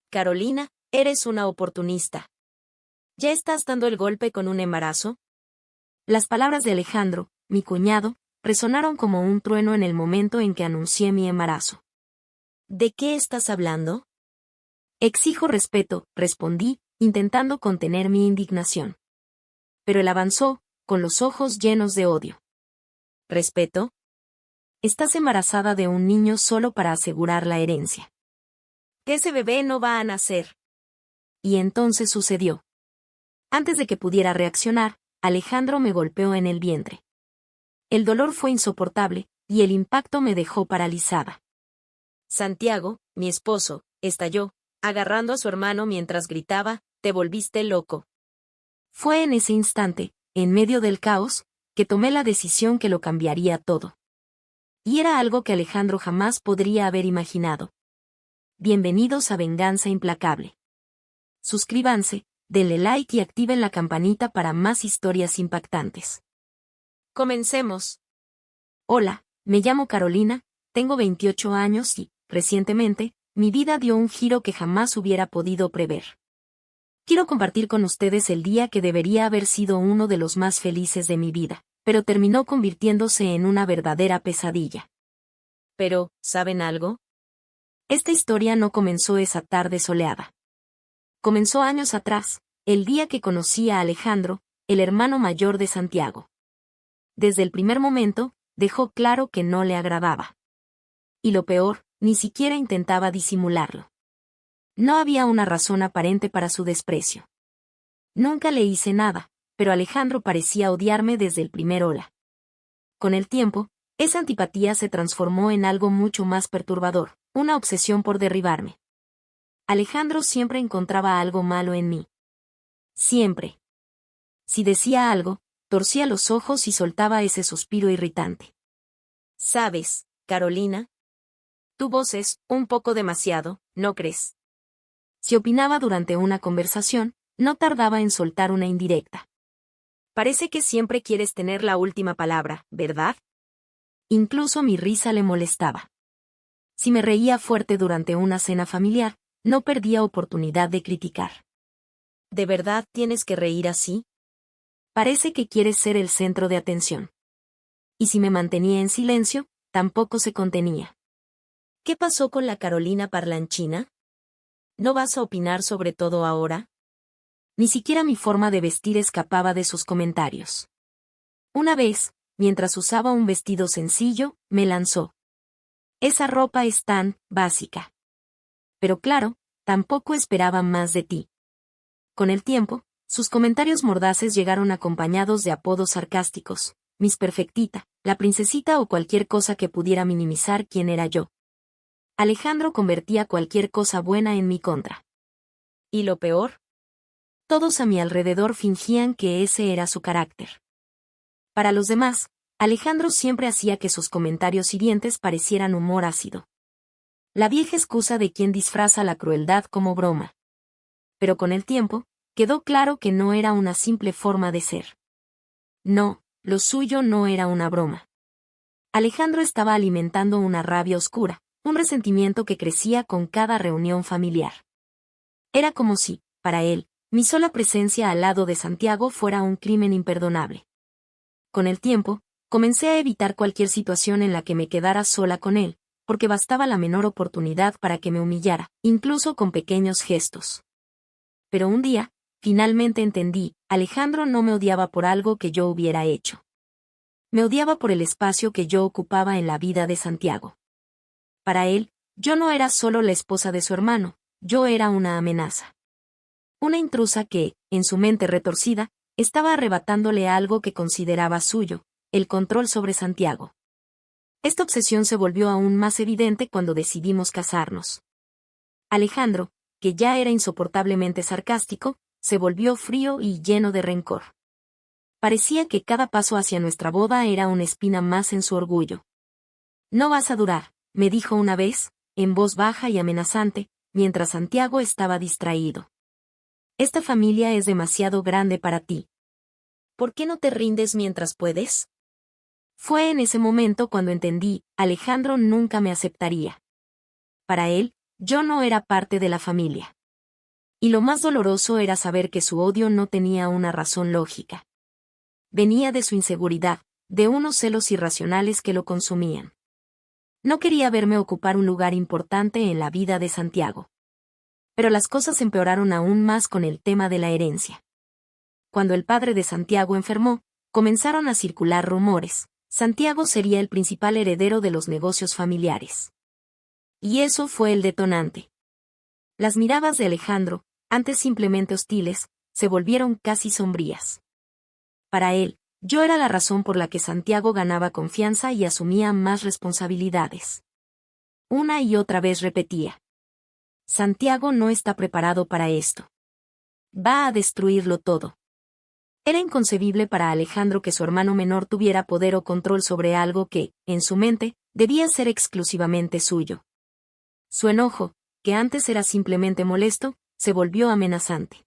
Carolina, eres una oportunista. ¿Ya estás dando el golpe con un embarazo? Las palabras de Alejandro, mi cuñado, resonaron como un trueno en el momento en que anuncié mi embarazo. ¿De qué estás hablando? Exijo respeto, respondí, intentando contener mi indignación. Pero él avanzó, con los ojos llenos de odio. ¿Respeto? Estás embarazada de un niño solo para asegurar la herencia. Que ese bebé no va a nacer. Y entonces sucedió. Antes de que pudiera reaccionar, Alejandro me golpeó en el vientre. El dolor fue insoportable, y el impacto me dejó paralizada. Santiago, mi esposo, estalló, agarrando a su hermano mientras gritaba, «¡Te volviste loco!». Fue en ese instante, en medio del caos, que tomé la decisión que lo cambiaría todo. Y era algo que Alejandro jamás podría haber imaginado. Bienvenidos a Venganza Implacable. Suscríbanse, denle like y activen la campanita para más historias impactantes. Comencemos. Hola, me llamo Carolina, tengo 28 años y, recientemente, mi vida dio un giro que jamás hubiera podido prever. Quiero compartir con ustedes el día que debería haber sido uno de los más felices de mi vida, pero terminó convirtiéndose en una verdadera pesadilla. Pero, ¿saben algo? Esta historia no comenzó esa tarde soleada. Comenzó años atrás, el día que conocí a Alejandro, el hermano mayor de Santiago. Desde el primer momento, dejó claro que no le agradaba. Y lo peor, ni siquiera intentaba disimularlo. No había una razón aparente para su desprecio. Nunca le hice nada, pero Alejandro parecía odiarme desde el primer hola. Con el tiempo, esa antipatía se transformó en algo mucho más perturbador, una obsesión por derribarme. Alejandro siempre encontraba algo malo en mí. Siempre. Si decía algo, torcía los ojos y soltaba ese suspiro irritante. ¿Sabes, Carolina? Tu voz es un poco demasiado, ¿no crees? Si opinaba durante una conversación, no tardaba en soltar una indirecta. Parece que siempre quieres tener la última palabra, ¿verdad? Incluso mi risa le molestaba. Si me reía fuerte durante una cena familiar, no perdía oportunidad de criticar. ¿De verdad tienes que reír así? Parece que quieres ser el centro de atención. Y si me mantenía en silencio, tampoco se contenía. ¿Qué pasó con la Carolina parlanchina? ¿No vas a opinar sobre todo ahora? Ni siquiera mi forma de vestir escapaba de sus comentarios. Una vez, mientras usaba un vestido sencillo, me lanzó. Esa ropa es tan básica. Pero claro, tampoco esperaba más de ti. Con el tiempo, sus comentarios mordaces llegaron acompañados de apodos sarcásticos, Miss Perfectita, la princesita o cualquier cosa que pudiera minimizar quién era yo. Alejandro convertía cualquier cosa buena en mi contra. ¿Y lo peor? Todos a mi alrededor fingían que ese era su carácter. Para los demás, Alejandro siempre hacía que sus comentarios hirientes parecieran humor ácido. La vieja excusa de quien disfraza la crueldad como broma. Pero con el tiempo, quedó claro que no era una simple forma de ser. No, lo suyo no era una broma. Alejandro estaba alimentando una rabia oscura, un resentimiento que crecía con cada reunión familiar. Era como si, para él, mi sola presencia al lado de Santiago fuera un crimen imperdonable. Con el tiempo, comencé a evitar cualquier situación en la que me quedara sola con él, porque bastaba la menor oportunidad para que me humillara, incluso con pequeños gestos. Pero un día, finalmente entendí, Alejandro no me odiaba por algo que yo hubiera hecho. Me odiaba por el espacio que yo ocupaba en la vida de Santiago. Para él, yo no era solo la esposa de su hermano, yo era una amenaza. Una intrusa que, en su mente retorcida, estaba arrebatándole algo que consideraba suyo, el control sobre Santiago. Esta obsesión se volvió aún más evidente cuando decidimos casarnos. Alejandro, que ya era insoportablemente sarcástico, se volvió frío y lleno de rencor. Parecía que cada paso hacia nuestra boda era una espina más en su orgullo. No vas a durar, me dijo una vez, en voz baja y amenazante, mientras Santiago estaba distraído. Esta familia es demasiado grande para ti. ¿Por qué no te rindes mientras puedes? Fue en ese momento cuando entendí, Alejandro nunca me aceptaría. Para él, yo no era parte de la familia. Y lo más doloroso era saber que su odio no tenía una razón lógica. Venía de su inseguridad, de unos celos irracionales que lo consumían. No quería verme ocupar un lugar importante en la vida de Santiago. Pero las cosas empeoraron aún más con el tema de la herencia. Cuando el padre de Santiago enfermó, comenzaron a circular rumores. Santiago sería el principal heredero de los negocios familiares. Y eso fue el detonante. Las miradas de Alejandro, antes simplemente hostiles, se volvieron casi sombrías. Para él, yo era la razón por la que Santiago ganaba confianza y asumía más responsabilidades. Una y otra vez repetía: Santiago no está preparado para esto. Va a destruirlo todo. Era inconcebible para Alejandro que su hermano menor tuviera poder o control sobre algo que, en su mente, debía ser exclusivamente suyo. Su enojo, que antes era simplemente molesto, se volvió amenazante.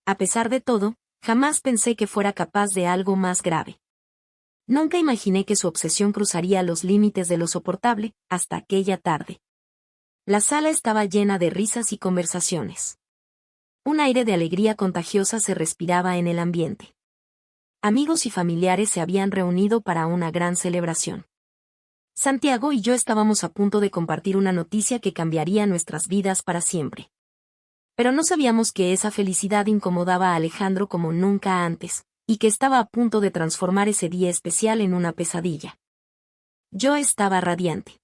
A pesar de todo, jamás pensé que fuera capaz de algo más grave. Nunca imaginé que su obsesión cruzaría los límites de lo soportable, hasta aquella tarde. La sala estaba llena de risas y conversaciones. Un aire de alegría contagiosa se respiraba en el ambiente. Amigos y familiares se habían reunido para una gran celebración. Santiago y yo estábamos a punto de compartir una noticia que cambiaría nuestras vidas para siempre. Pero no sabíamos que esa felicidad incomodaba a Alejandro como nunca antes, y que estaba a punto de transformar ese día especial en una pesadilla. Yo estaba radiante.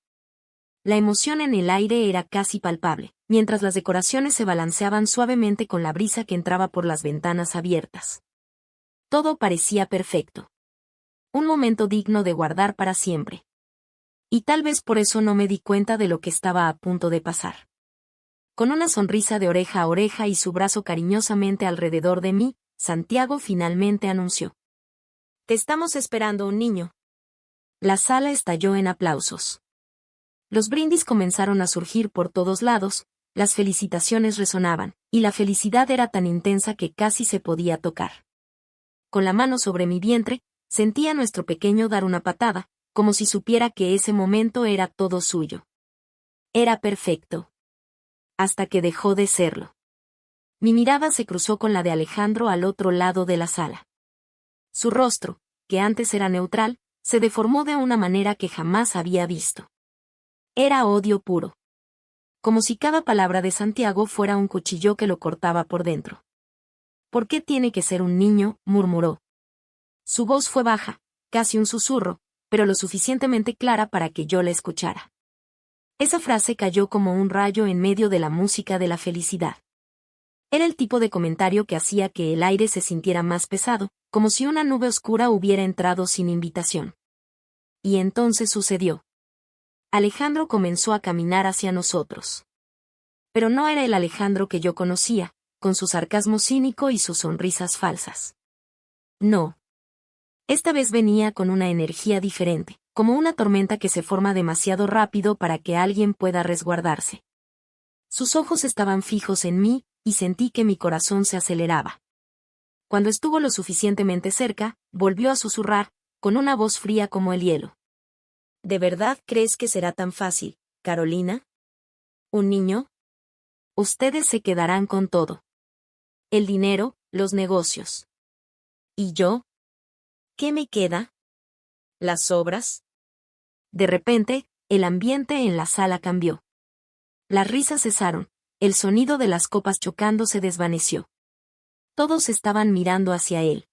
La emoción en el aire era casi palpable, mientras las decoraciones se balanceaban suavemente con la brisa que entraba por las ventanas abiertas. Todo parecía perfecto. Un momento digno de guardar para siempre. Y tal vez por eso no me di cuenta de lo que estaba a punto de pasar. Con una sonrisa de oreja a oreja y su brazo cariñosamente alrededor de mí, Santiago finalmente anunció: Te estamos esperando un niño. La sala estalló en aplausos. Los brindis comenzaron a surgir por todos lados, las felicitaciones resonaban, y la felicidad era tan intensa que casi se podía tocar. Con la mano sobre mi vientre, sentí a nuestro pequeño dar una patada, como si supiera que ese momento era todo suyo. Era perfecto. Hasta que dejó de serlo. Mi mirada se cruzó con la de Alejandro al otro lado de la sala. Su rostro, que antes era neutral, se deformó de una manera que jamás había visto. Era odio puro. Como si cada palabra de Santiago fuera un cuchillo que lo cortaba por dentro. ¿Por qué tiene que ser un niño?, murmuró. Su voz fue baja, casi un susurro, pero lo suficientemente clara para que yo la escuchara. Esa frase cayó como un rayo en medio de la música de la felicidad. Era el tipo de comentario que hacía que el aire se sintiera más pesado, como si una nube oscura hubiera entrado sin invitación. Y entonces sucedió. Alejandro comenzó a caminar hacia nosotros. Pero no era el Alejandro que yo conocía, con su sarcasmo cínico y sus sonrisas falsas. No. Esta vez venía con una energía diferente, como una tormenta que se forma demasiado rápido para que alguien pueda resguardarse. Sus ojos estaban fijos en mí, y sentí que mi corazón se aceleraba. Cuando estuvo lo suficientemente cerca, volvió a susurrar, con una voz fría como el hielo. ¿De verdad crees que será tan fácil, Carolina? ¿Un niño? Ustedes se quedarán con todo. El dinero, los negocios. ¿Y yo? ¿Qué me queda? ¿Las obras? De repente, el ambiente en la sala cambió. Las risas cesaron, el sonido de las copas chocando se desvaneció. Todos estaban mirando hacia él.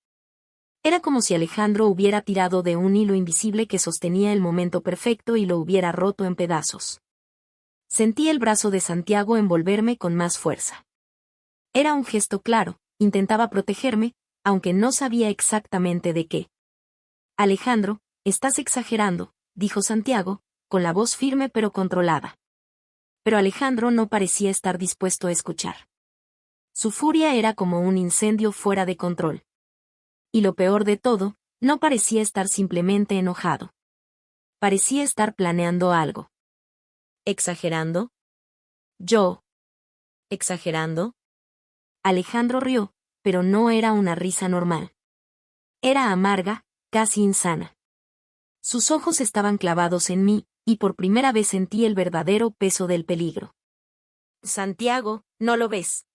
Era como si Alejandro hubiera tirado de un hilo invisible que sostenía el momento perfecto y lo hubiera roto en pedazos. Sentí el brazo de Santiago envolverme con más fuerza. Era un gesto claro, intentaba protegerme, aunque no sabía exactamente de qué. Alejandro, estás exagerando, dijo Santiago, con la voz firme pero controlada. Pero Alejandro no parecía estar dispuesto a escuchar. Su furia era como un incendio fuera de control. Y lo peor de todo, no parecía estar simplemente enojado. Parecía estar planeando algo. ¿Exagerando? Yo. ¿Exagerando? Alejandro rió, pero no era una risa normal. Era amarga, casi insana. Sus ojos estaban clavados en mí, y por primera vez sentí el verdadero peso del peligro. Santiago, ¿no lo ves?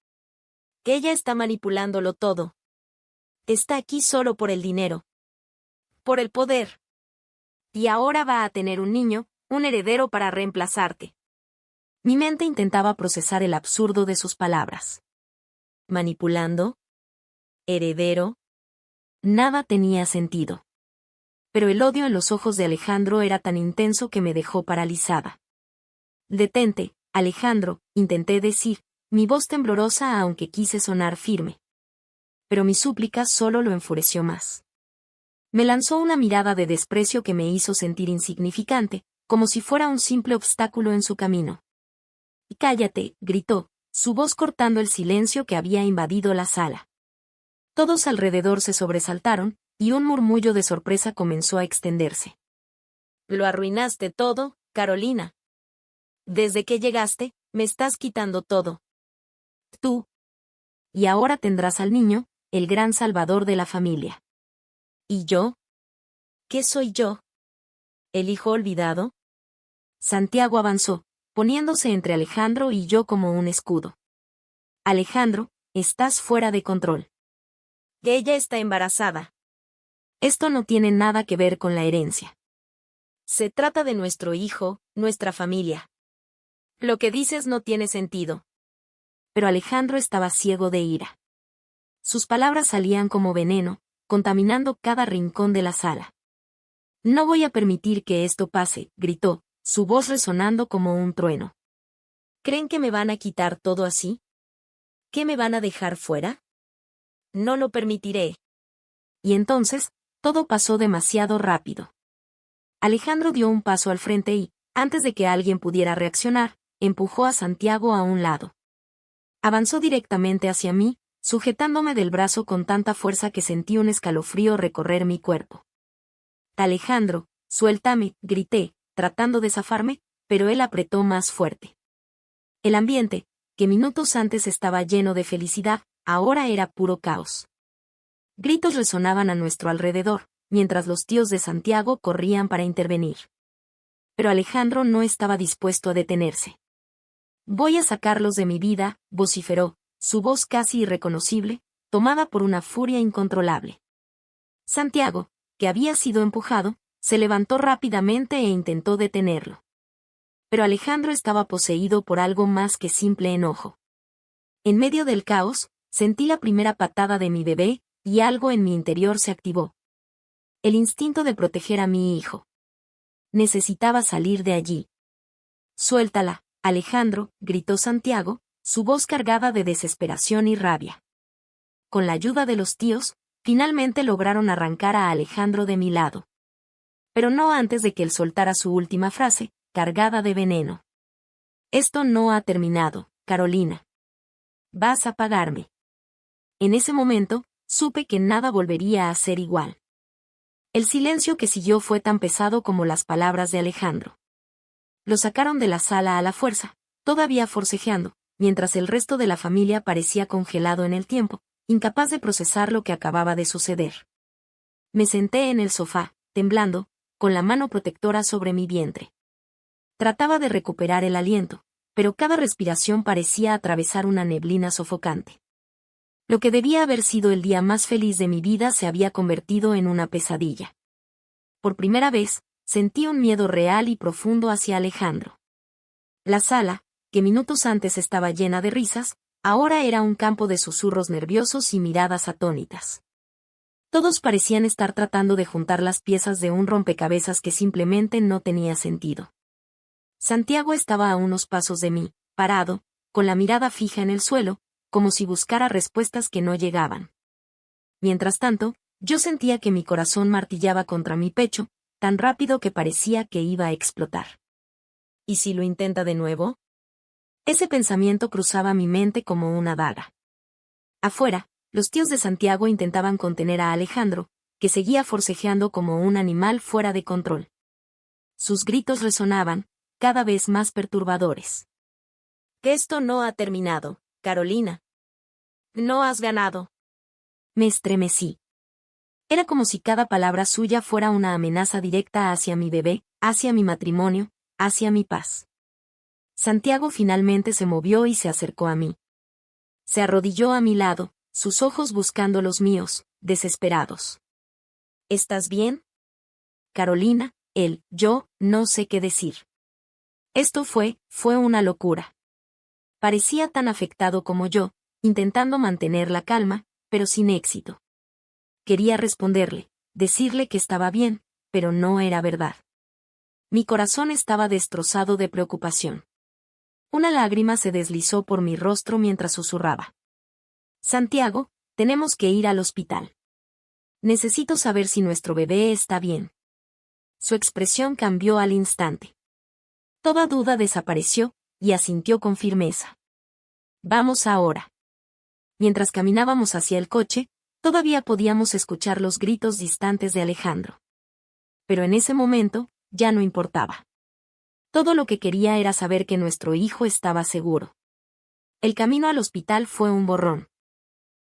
Que ella está manipulándolo todo. Está aquí solo por el dinero. Por el poder. Y ahora va a tener un niño, un heredero para reemplazarte. Mi mente intentaba procesar el absurdo de sus palabras. ¿Manipulando? ¿Heredero? Nada tenía sentido. Pero el odio en los ojos de Alejandro era tan intenso que me dejó paralizada. Detente, Alejandro, intenté decir, mi voz temblorosa aunque quise sonar firme. Pero mi súplica solo lo enfureció más. Me lanzó una mirada de desprecio que me hizo sentir insignificante, como si fuera un simple obstáculo en su camino. «Cállate», gritó, su voz cortando el silencio que había invadido la sala. Todos alrededor se sobresaltaron, y un murmullo de sorpresa comenzó a extenderse. Lo arruinaste todo, Carolina. Desde que llegaste, me estás quitando todo. Tú. Y ahora tendrás al niño, el gran salvador de la familia. ¿Y yo? ¿Qué soy yo? ¿El hijo olvidado? Santiago avanzó, poniéndose entre Alejandro y yo como un escudo. Alejandro, estás fuera de control. Ella está embarazada. Esto no tiene nada que ver con la herencia. Se trata de nuestro hijo, nuestra familia. Lo que dices no tiene sentido. Pero Alejandro estaba ciego de ira. Sus palabras salían como veneno, contaminando cada rincón de la sala. No voy a permitir que esto pase, gritó, su voz resonando como un trueno. ¿Creen que me van a quitar todo así? ¿Qué me van a dejar fuera? No lo permitiré. Y entonces, todo pasó demasiado rápido. Alejandro dio un paso al frente y, antes de que alguien pudiera reaccionar, empujó a Santiago a un lado. Avanzó directamente hacia mí, sujetándome del brazo con tanta fuerza que sentí un escalofrío recorrer mi cuerpo. «Alejandro, suéltame», grité, tratando de zafarme, pero él apretó más fuerte. El ambiente, que minutos antes estaba lleno de felicidad, ahora era puro caos. Gritos resonaban a nuestro alrededor, mientras los tíos de Santiago corrían para intervenir. Pero Alejandro no estaba dispuesto a detenerse. «Voy a sacarlos de mi vida», vociferó, su voz casi irreconocible, tomada por una furia incontrolable. Santiago, que había sido empujado, se levantó rápidamente e intentó detenerlo. Pero Alejandro estaba poseído por algo más que simple enojo. En medio del caos, sentí la primera patada de mi bebé, y algo en mi interior se activó. El instinto de proteger a mi hijo. Necesitaba salir de allí. «Suéltala, Alejandro», gritó Santiago, su voz cargada de desesperación y rabia. Con la ayuda de los tíos, finalmente lograron arrancar a Alejandro de mi lado. Pero no antes de que él soltara su última frase, cargada de veneno. «Esto no ha terminado, Carolina. Vas a pagarme». En ese momento, supe que nada volvería a ser igual. El silencio que siguió fue tan pesado como las palabras de Alejandro. Lo sacaron de la sala a la fuerza, todavía forcejeando, mientras el resto de la familia parecía congelado en el tiempo, incapaz de procesar lo que acababa de suceder. Me senté en el sofá, temblando, con la mano protectora sobre mi vientre. Trataba de recuperar el aliento, pero cada respiración parecía atravesar una neblina sofocante. Lo que debía haber sido el día más feliz de mi vida se había convertido en una pesadilla. Por primera vez, sentí un miedo real y profundo hacia Alejandro. La sala, que minutos antes estaba llena de risas, ahora era un campo de susurros nerviosos y miradas atónitas. Todos parecían estar tratando de juntar las piezas de un rompecabezas que simplemente no tenía sentido. Santiago estaba a unos pasos de mí, parado, con la mirada fija en el suelo, como si buscara respuestas que no llegaban. Mientras tanto, yo sentía que mi corazón martillaba contra mi pecho, tan rápido que parecía que iba a explotar. ¿Y si lo intenta de nuevo? Ese pensamiento cruzaba mi mente como una daga. Afuera, los tíos de Santiago intentaban contener a Alejandro, que seguía forcejeando como un animal fuera de control. Sus gritos resonaban, cada vez más perturbadores. Que esto no ha terminado, Carolina. No has ganado. Me estremecí. Era como si cada palabra suya fuera una amenaza directa hacia mi bebé, hacia mi matrimonio, hacia mi paz. Santiago finalmente se movió y se acercó a mí. Se arrodilló a mi lado, sus ojos buscando los míos, desesperados. ¿Estás bien? Carolina, yo, no sé qué decir. Esto fue una locura. Parecía tan afectado como yo, intentando mantener la calma, pero sin éxito. Quería responderle, decirle que estaba bien, pero no era verdad. Mi corazón estaba destrozado de preocupación. Una lágrima se deslizó por mi rostro mientras susurraba. Santiago, tenemos que ir al hospital. Necesito saber si nuestro bebé está bien. Su expresión cambió al instante. Toda duda desapareció, y asintió con firmeza. Vamos ahora. Mientras caminábamos hacia el coche, todavía podíamos escuchar los gritos distantes de Alejandro. Pero en ese momento, ya no importaba. Todo lo que quería era saber que nuestro hijo estaba seguro. El camino al hospital fue un borrón.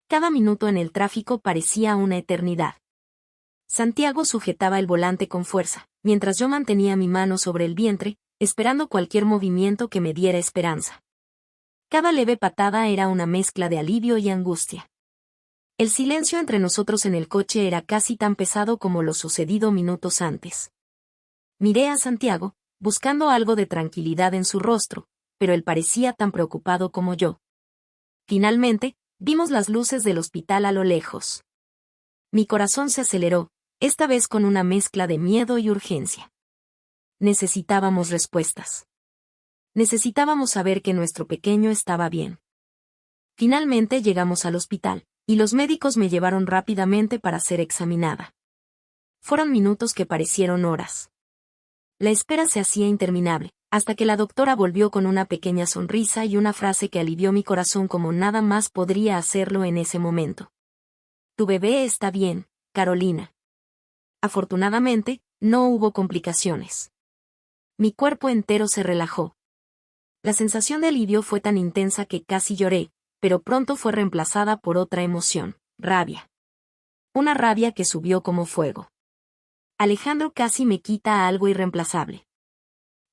Cada minuto en el tráfico parecía una eternidad. Santiago sujetaba el volante con fuerza, mientras yo mantenía mi mano sobre el vientre, esperando cualquier movimiento que me diera esperanza. Cada leve patada era una mezcla de alivio y angustia. El silencio entre nosotros en el coche era casi tan pesado como lo sucedido minutos antes. Miré a Santiago, buscando algo de tranquilidad en su rostro, pero él parecía tan preocupado como yo. Finalmente, vimos las luces del hospital a lo lejos. Mi corazón se aceleró, esta vez con una mezcla de miedo y urgencia. Necesitábamos respuestas. Necesitábamos saber que nuestro pequeño estaba bien. Finalmente llegamos al hospital, y los médicos me llevaron rápidamente para ser examinada. Fueron minutos que parecieron horas. La espera se hacía interminable, hasta que la doctora volvió con una pequeña sonrisa y una frase que alivió mi corazón como nada más podría hacerlo en ese momento. Tu bebé está bien, Carolina. Afortunadamente, no hubo complicaciones. Mi cuerpo entero se relajó. La sensación de alivio fue tan intensa que casi lloré, pero pronto fue reemplazada por otra emoción, rabia. Una rabia que subió como fuego. Alejandro casi me quita algo irreemplazable.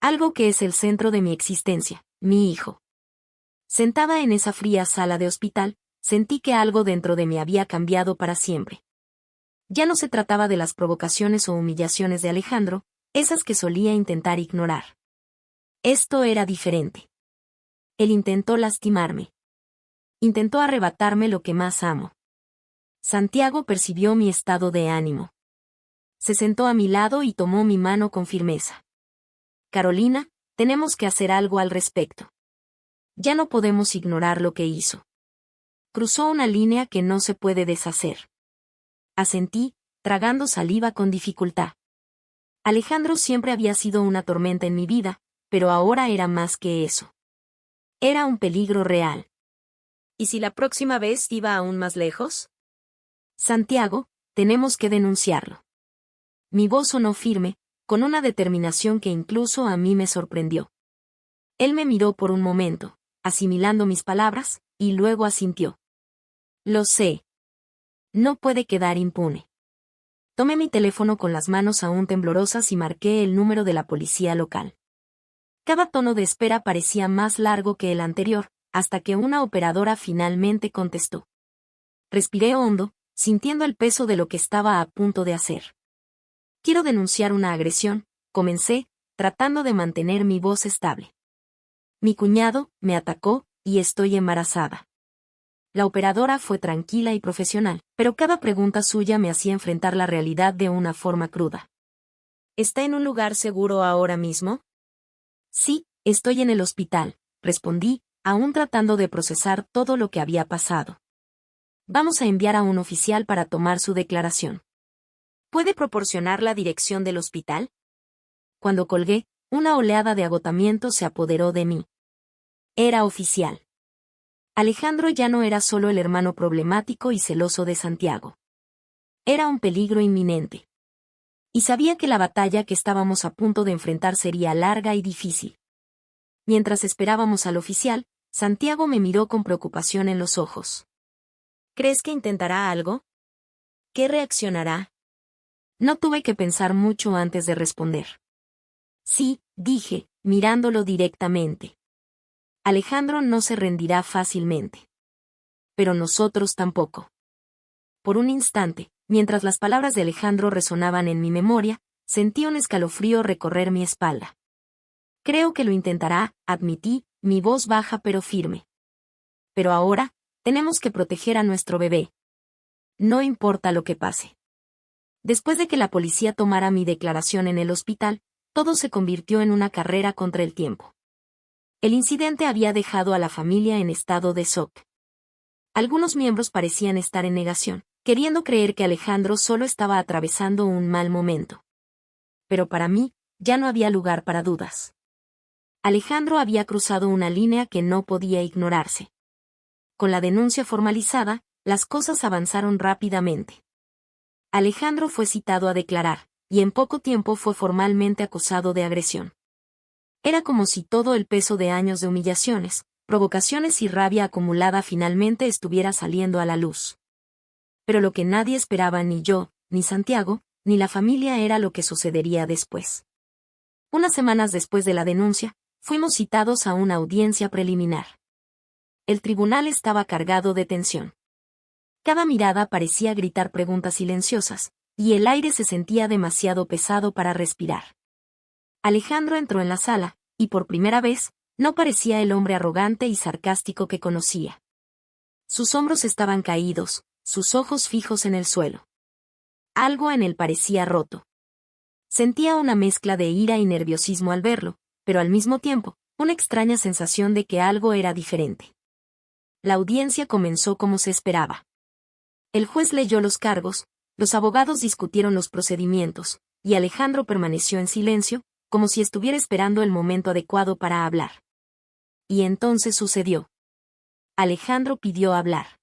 Algo que es el centro de mi existencia, mi hijo. Sentada en esa fría sala de hospital, sentí que algo dentro de mí había cambiado para siempre. Ya no se trataba de las provocaciones o humillaciones de Alejandro, esas que solía intentar ignorar. Esto era diferente. Él intentó lastimarme. Intentó arrebatarme lo que más amo. Santiago percibió mi estado de ánimo. Se sentó a mi lado y tomó mi mano con firmeza. Carolina, tenemos que hacer algo al respecto. Ya no podemos ignorar lo que hizo. Cruzó una línea que no se puede deshacer. Asentí, tragando saliva con dificultad. Alejandro siempre había sido una tormenta en mi vida, pero ahora era más que eso. Era un peligro real. ¿Y si la próxima vez iba aún más lejos? Santiago, tenemos que denunciarlo. Mi voz sonó firme, con una determinación que incluso a mí me sorprendió. Él me miró por un momento, asimilando mis palabras, y luego asintió. Lo sé. No puede quedar impune. Tomé mi teléfono con las manos aún temblorosas y marqué el número de la policía local. Cada tono de espera parecía más largo que el anterior, hasta que una operadora finalmente contestó. Respiré hondo, sintiendo el peso de lo que estaba a punto de hacer. Quiero denunciar una agresión, comencé, tratando de mantener mi voz estable. Mi cuñado me atacó, y estoy embarazada. La operadora fue tranquila y profesional, pero cada pregunta suya me hacía enfrentar la realidad de una forma cruda. ¿Está en un lugar seguro ahora mismo? Sí, estoy en el hospital, respondí, aún tratando de procesar todo lo que había pasado. Vamos a enviar a un oficial para tomar su declaración. ¿Puede proporcionar la dirección del hospital? Cuando colgué, una oleada de agotamiento se apoderó de mí. Era oficial. Alejandro ya no era solo el hermano problemático y celoso de Santiago. Era un peligro inminente. Y sabía que la batalla que estábamos a punto de enfrentar sería larga y difícil. Mientras esperábamos al oficial, Santiago me miró con preocupación en los ojos. ¿Crees que intentará algo? ¿Qué reaccionará? No tuve que pensar mucho antes de responder. Sí, dije, mirándolo directamente. Alejandro no se rendirá fácilmente. pero nosotros tampoco. Por un instante, mientras las palabras de Alejandro resonaban en mi memoria, sentí un escalofrío recorrer mi espalda. Creo que lo intentará, admití, mi voz baja pero firme. Pero ahora, tenemos que proteger a nuestro bebé. No importa lo que pase. Después de que la policía tomara mi declaración en el hospital, todo se convirtió en una carrera contra el tiempo. El incidente había dejado a la familia en estado de shock. Algunos miembros parecían estar en negación, queriendo creer que Alejandro solo estaba atravesando un mal momento. Pero para mí, ya no había lugar para dudas. Alejandro había cruzado una línea que no podía ignorarse. Con la denuncia formalizada, las cosas avanzaron rápidamente. Alejandro fue citado a declarar, y en poco tiempo fue formalmente acusado de agresión. Era como si todo el peso de años de humillaciones, provocaciones y rabia acumulada finalmente estuviera saliendo a la luz. Pero lo que nadie esperaba, ni yo, ni Santiago, ni la familia, era lo que sucedería después. Unas semanas después de la denuncia, fuimos citados a una audiencia preliminar. El tribunal estaba cargado de tensión. Cada mirada parecía gritar preguntas silenciosas, y el aire se sentía demasiado pesado para respirar. Alejandro entró en la sala, y por primera vez, no parecía el hombre arrogante y sarcástico que conocía. Sus hombros estaban caídos, sus ojos fijos en el suelo. Algo en él parecía roto. Sentía una mezcla de ira y nerviosismo al verlo, pero al mismo tiempo, una extraña sensación de que algo era diferente. La audiencia comenzó como se esperaba. El juez leyó los cargos, los abogados discutieron los procedimientos, y Alejandro permaneció en silencio, como si estuviera esperando el momento adecuado para hablar. Y entonces sucedió. Alejandro pidió hablar.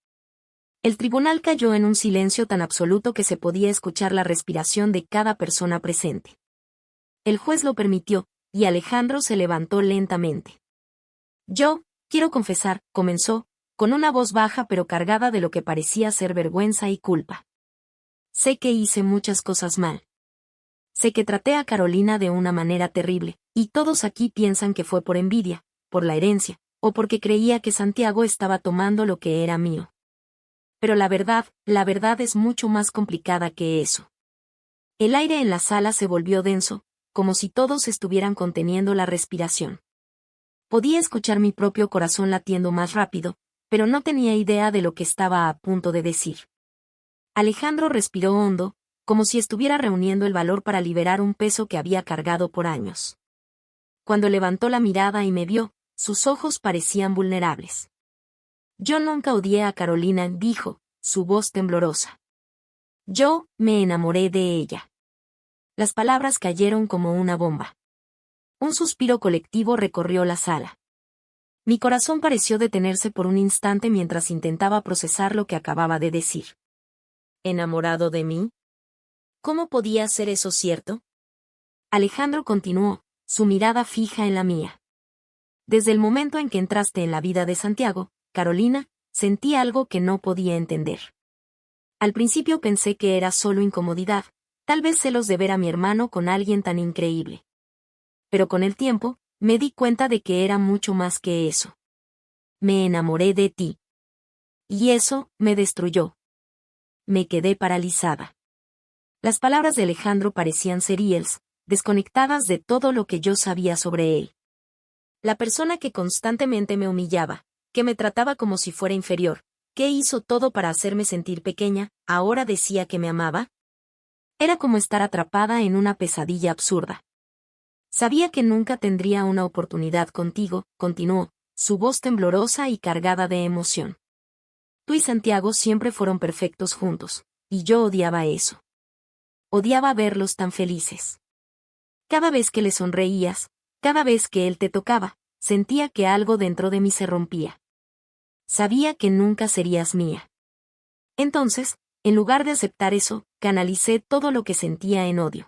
El tribunal cayó en un silencio tan absoluto que se podía escuchar la respiración de cada persona presente. El juez lo permitió, y Alejandro se levantó lentamente. Yo, quiero confesar, comenzó, con una voz baja pero cargada de lo que parecía ser vergüenza y culpa. Sé que hice muchas cosas mal. Sé que traté a Carolina de una manera terrible, y todos aquí piensan que fue por envidia, por la herencia, o porque creía que Santiago estaba tomando lo que era mío. Pero la verdad es mucho más complicada que eso. El aire en la sala se volvió denso, como si todos estuvieran conteniendo la respiración. Podía escuchar mi propio corazón latiendo más rápido, pero no tenía idea de lo que estaba a punto de decir. Alejandro respiró hondo, como si estuviera reuniendo el valor para liberar un peso que había cargado por años. Cuando levantó la mirada y me vio, sus ojos parecían vulnerables. Yo nunca odié a Carolina, dijo, su voz temblorosa. Yo me enamoré de ella. Las palabras cayeron como una bomba. Un suspiro colectivo recorrió la sala. Mi corazón pareció detenerse por un instante mientras intentaba procesar lo que acababa de decir. ¿Enamorado de mí? ¿Cómo podía ser eso cierto? Alejandro continuó, su mirada fija en la mía. Desde el momento en que entraste en la vida de Santiago, Carolina, sentí algo que no podía entender. Al principio pensé que era solo incomodidad, tal vez celos de ver a mi hermano con alguien tan increíble. Pero con el tiempo, me di cuenta de que era mucho más que eso. Me enamoré de ti. Y eso, me destruyó. Me quedé paralizada. Las palabras de Alejandro parecían seriales, desconectadas de todo lo que yo sabía sobre él. La persona que constantemente me humillaba, que me trataba como si fuera inferior, que hizo todo para hacerme sentir pequeña, ahora decía que me amaba. Era como estar atrapada en una pesadilla absurda. Sabía que nunca tendría una oportunidad contigo, continuó, su voz temblorosa y cargada de emoción. Tú y Santiago siempre fueron perfectos juntos, y yo odiaba eso. Odiaba verlos tan felices. Cada vez que le sonreías, cada vez que él te tocaba, sentía que algo dentro de mí se rompía. Sabía que nunca serías mía. Entonces, en lugar de aceptar eso, canalicé todo lo que sentía en odio.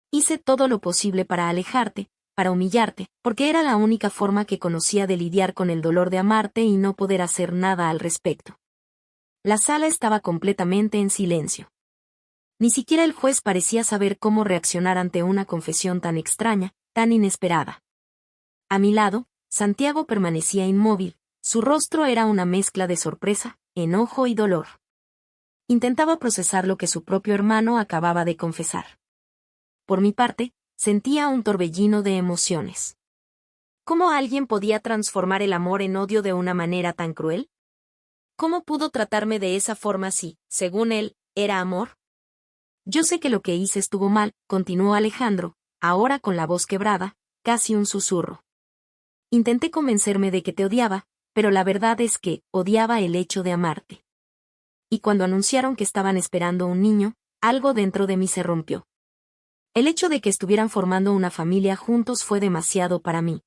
Hice todo lo posible para alejarte, para humillarte, porque era la única forma que conocía de lidiar con el dolor de amarte y no poder hacer nada al respecto. La sala estaba completamente en silencio. Ni siquiera el juez parecía saber cómo reaccionar ante una confesión tan extraña, tan inesperada. A mi lado, Santiago permanecía inmóvil, Su rostro era una mezcla de sorpresa, enojo y dolor. Intentaba procesar lo que su propio hermano acababa de confesar. Por mi parte, sentía un torbellino de emociones. ¿Cómo alguien podía transformar el amor en odio de una manera tan cruel? ¿Cómo pudo tratarme de esa forma si, según él, era amor? Yo sé que lo que hice estuvo mal, continuó Alejandro, ahora con la voz quebrada, casi un susurro. Intenté convencerme de que te odiaba, pero la verdad es que odiaba el hecho de amarte. Y cuando anunciaron que estaban esperando un niño, algo dentro de mí se rompió. El hecho de que estuvieran formando una familia juntos fue demasiado para mí.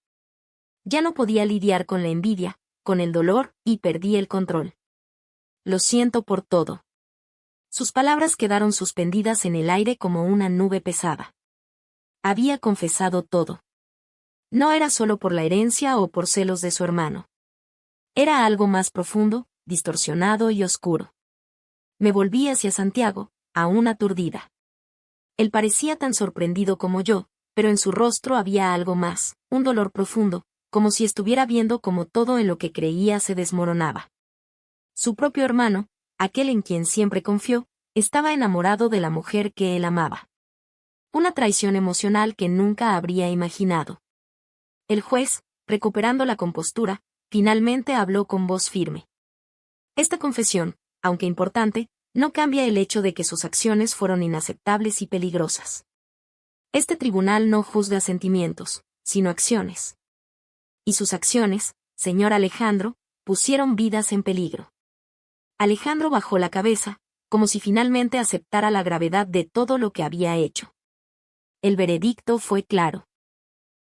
Ya no podía lidiar con la envidia, con el dolor, y perdí el control. Lo siento por todo. Sus palabras quedaron suspendidas en el aire como una nube pesada. Había confesado todo. No era solo por la herencia o por celos de su hermano. Era algo más profundo, distorsionado y oscuro. Me volví hacia Santiago, aún aturdida. Él parecía tan sorprendido como yo, pero en su rostro había algo más, un dolor profundo, como si estuviera viendo cómo todo en lo que creía se desmoronaba. Su propio hermano, aquel en quien siempre confió, estaba enamorado de la mujer que él amaba. Una traición emocional que nunca habría imaginado. El juez, recuperando la compostura, finalmente habló con voz firme. Esta confesión, aunque importante, no cambia el hecho de que sus acciones fueron inaceptables y peligrosas. Este tribunal no juzga sentimientos, sino acciones. Y sus acciones, señor Alejandro, pusieron vidas en peligro. Alejandro bajó la cabeza, como si finalmente aceptara la gravedad de todo lo que había hecho. El veredicto fue claro.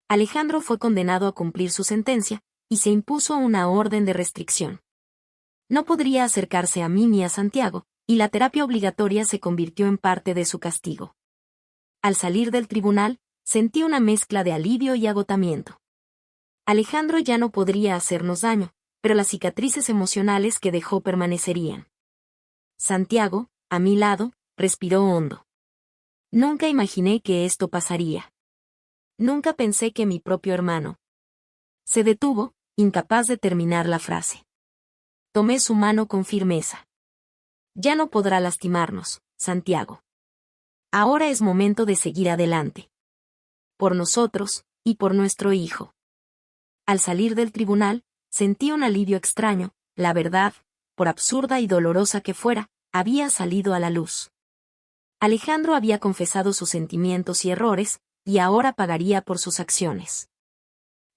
Alejandro fue condenado a cumplir su sentencia, y se impuso una orden de restricción. No podría acercarse a mí ni a Santiago, y la terapia obligatoria se convirtió en parte de su castigo. Al salir del tribunal, sentí una mezcla de alivio y agotamiento. Alejandro ya no podría hacernos daño, pero las cicatrices emocionales que dejó permanecerían. Santiago, a mi lado, respiró hondo. Nunca imaginé que esto pasaría. Nunca pensé que mi propio hermano. Se detuvo, incapaz de terminar la frase. Tomé su mano con firmeza. Ya no podrá lastimarnos, Santiago. Ahora es momento de seguir adelante. Por nosotros, y por nuestro hijo. Al salir del tribunal, sentí un alivio extraño, la verdad, por absurda y dolorosa que fuera, había salido a la luz. Alejandro había confesado sus sentimientos y errores, y ahora pagaría por sus acciones.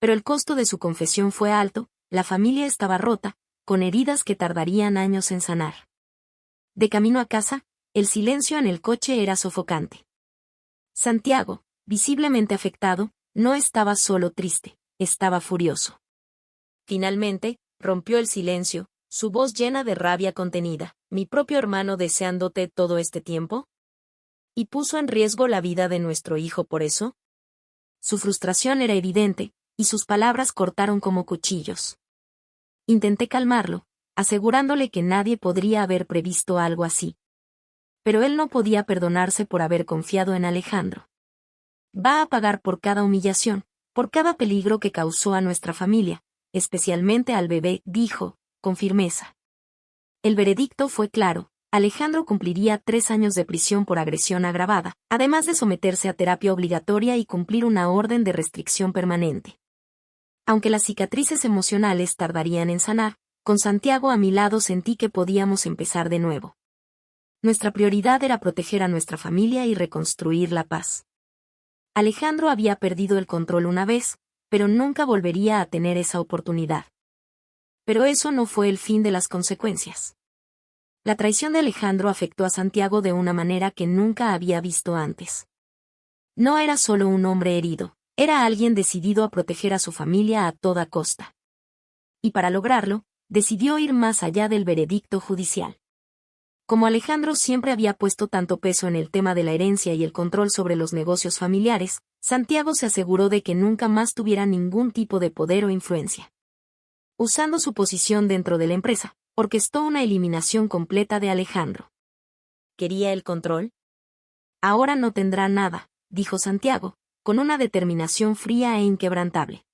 Pero el costo de su confesión fue alto, la familia estaba rota, con heridas que tardarían años en sanar. De camino a casa, el silencio en el coche era sofocante. Santiago, visiblemente afectado, no estaba solo triste, estaba furioso. Finalmente, rompió el silencio, su voz llena de rabia contenida. ¿Mi propio hermano deseándote todo este tiempo? ¿Y puso en riesgo la vida de nuestro hijo por eso? Su frustración era evidente, y sus palabras cortaron como cuchillos. Intenté calmarlo, asegurándole que nadie podría haber previsto algo así. Pero él no podía perdonarse por haber confiado en Alejandro. Va a pagar por cada humillación, por cada peligro que causó a nuestra familia, especialmente al bebé, dijo, con firmeza. El veredicto fue claro. Alejandro cumpliría 3 años de prisión por agresión agravada, además de someterse a terapia obligatoria y cumplir una orden de restricción permanente. Aunque las cicatrices emocionales tardarían en sanar, con Santiago a mi lado sentí que podíamos empezar de nuevo. Nuestra prioridad era proteger a nuestra familia y reconstruir la paz. Alejandro había perdido el control una vez, pero nunca volvería a tener esa oportunidad. Pero eso no fue el fin de las consecuencias. La traición de Alejandro afectó a Santiago de una manera que nunca había visto antes. No era solo un hombre herido, era alguien decidido a proteger a su familia a toda costa. Y para lograrlo, decidió ir más allá del veredicto judicial. Como Alejandro siempre había puesto tanto peso en el tema de la herencia y el control sobre los negocios familiares, Santiago se aseguró de que nunca más tuviera ningún tipo de poder o influencia. Usando su posición dentro de la empresa, orquestó una eliminación completa de Alejandro. ¿Quería el control? Ahora no tendrá nada, dijo Santiago, con una determinación fría e inquebrantable.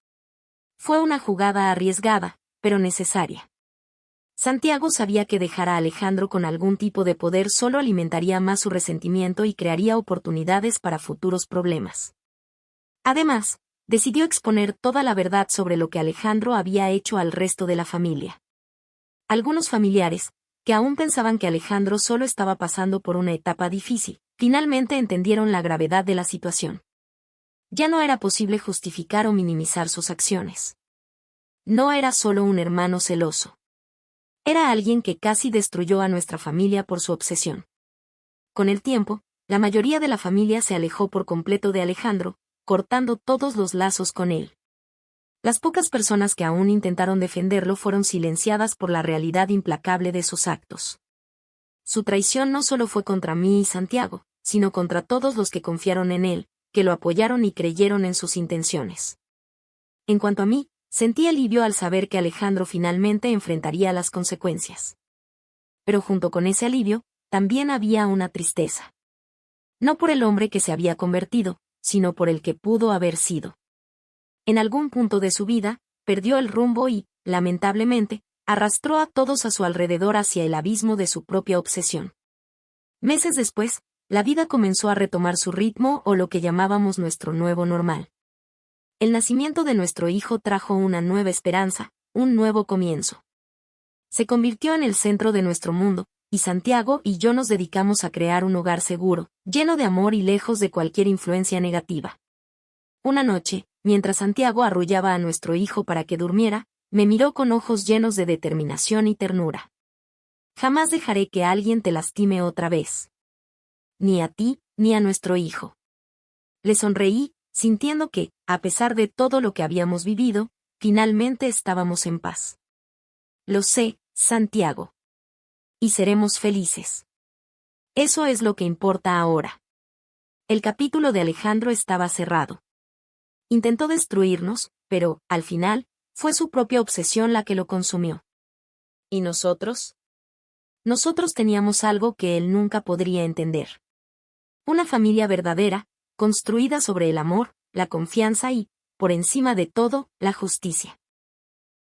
Fue una jugada arriesgada, pero necesaria. Santiago sabía que dejar a Alejandro con algún tipo de poder solo alimentaría más su resentimiento y crearía oportunidades para futuros problemas. Además, decidió exponer toda la verdad sobre lo que Alejandro había hecho al resto de la familia. Algunos familiares, que aún pensaban que Alejandro solo estaba pasando por una etapa difícil, finalmente entendieron la gravedad de la situación. Ya no era posible justificar o minimizar sus acciones. No era solo un hermano celoso. Era alguien que casi destruyó a nuestra familia por su obsesión. Con el tiempo, la mayoría de la familia se alejó por completo de Alejandro, cortando todos los lazos con él. Las pocas personas que aún intentaron defenderlo fueron silenciadas por la realidad implacable de sus actos. Su traición no solo fue contra mí y Santiago, sino contra todos los que confiaron en él, que lo apoyaron y creyeron en sus intenciones. En cuanto a mí, sentí alivio al saber que Alejandro finalmente enfrentaría las consecuencias. Pero junto con ese alivio, también había una tristeza. No por el hombre que se había convertido, sino por el que pudo haber sido. En algún punto de su vida, perdió el rumbo y, lamentablemente, arrastró a todos a su alrededor hacia el abismo de su propia obsesión. Meses después, la vida comenzó a retomar su ritmo o lo que llamábamos nuestro nuevo normal. El nacimiento de nuestro hijo trajo una nueva esperanza, un nuevo comienzo. Se convirtió en el centro de nuestro mundo, y Santiago y yo nos dedicamos a crear un hogar seguro, lleno de amor y lejos de cualquier influencia negativa. Una noche, mientras Santiago arrullaba a nuestro hijo para que durmiera, me miró con ojos llenos de determinación y ternura. Jamás dejaré que alguien te lastime otra vez. Ni a ti, ni a nuestro hijo. Le sonreí, sintiendo que, a pesar de todo lo que habíamos vivido, finalmente estábamos en paz. Lo sé, Santiago. Y seremos felices. Eso es lo que importa ahora. El capítulo de Alejandro estaba cerrado. Intentó destruirnos, pero, al final, fue su propia obsesión la que lo consumió. ¿Y nosotros? Nosotros teníamos algo que él nunca podría entender. Una familia verdadera, construida sobre el amor, la confianza y, por encima de todo, la justicia.